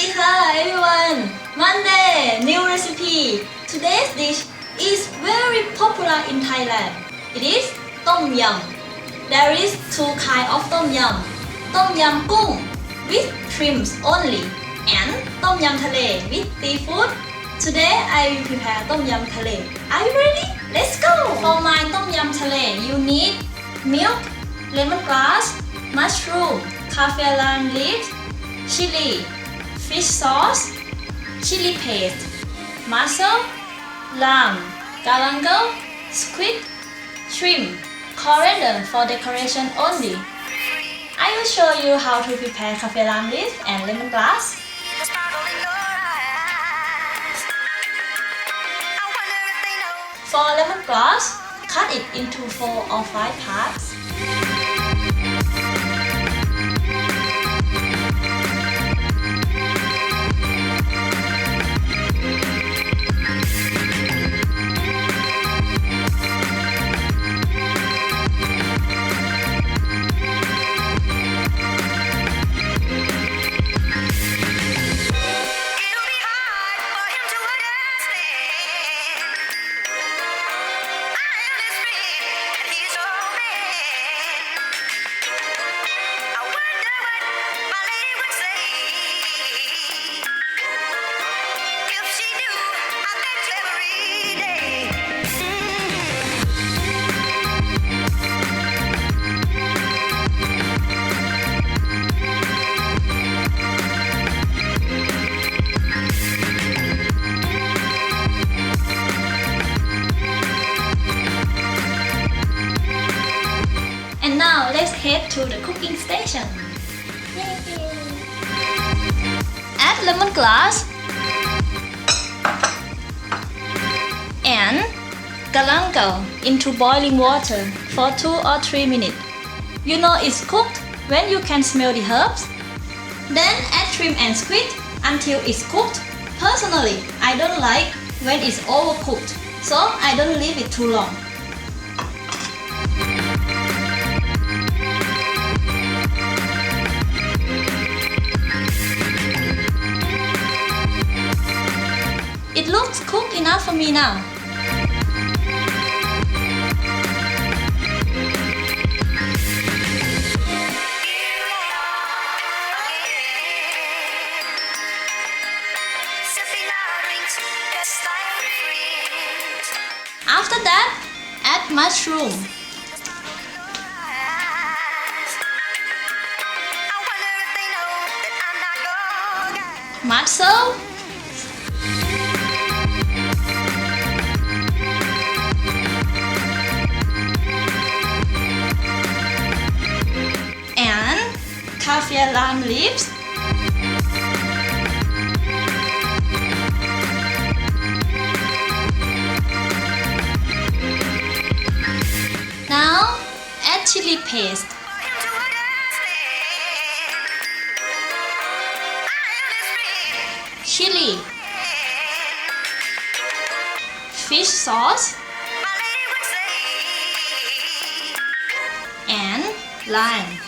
Sawadika everyone! Monday, new recipe. Today's dish is very popular in Thailand. It is Tom Yum. There is two kinds of Tom Yum. Tom Yum Goong with shrimps only and Tom Yum Talay with seafood. Today I will prepare Tom Yum Talay. Are you ready? Let's go! For my Tom Yum Talay, you need milk, lemongrass, mushroom, kaffir lime leaves, chili, fish sauce, chili paste, mussel, lamb, galangal, squid, shrimp, coriander for decoration only. I will show you how to prepare kaffir lime leaf and lemongrass. For lemongrass, cut it into 4 or 5 parts. And now let's head to the cooking station. Add lemongrass and galangal into boiling water for 2 or 3 minutes. You know it's cooked when you can smell the herbs. Then add shrimp and squid until it's cooked. Personally, I don't like when it's overcooked, so I don't leave it too long. It looks cooked enough for me now. After that, add mushroom. Mussel. And kaffir lime leaves. Now add chili paste. Chili, fish sauce, and lime.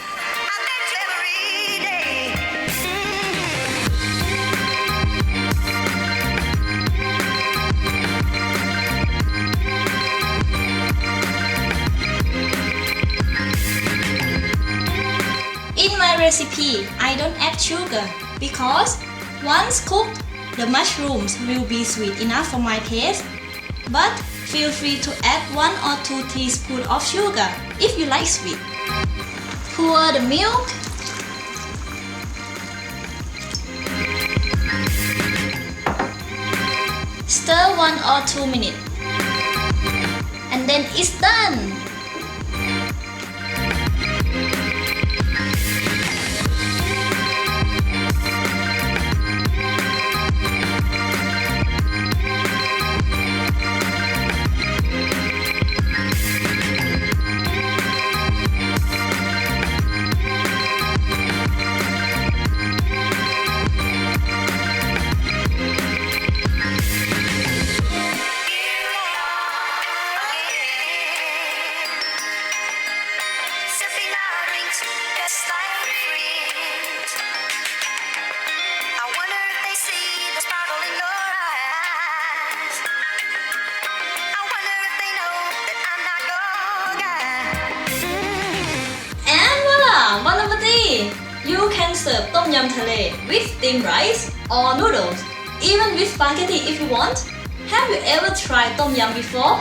In my recipe, I don't add sugar because once cooked, the mushrooms will be sweet enough for my taste. But feel free to add 1 or 2 teaspoons of sugar if you like sweet. Pour the milk. Stir 1 or 2 minutes. And then it's done. serve Tom Yum Talay with steamed rice or noodles, even with spaghetti if you want. Have you ever tried Tom Yum before?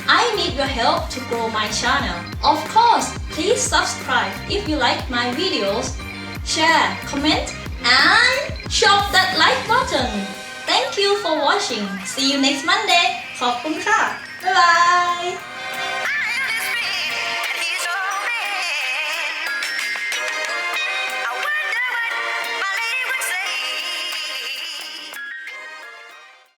I need your help to grow my channel. Of course, please subscribe if you like my videos, share, comment, and shop that like button. Thank you for watching. See you next Monday. ขอบคุณค่ะ บ๊ายบาย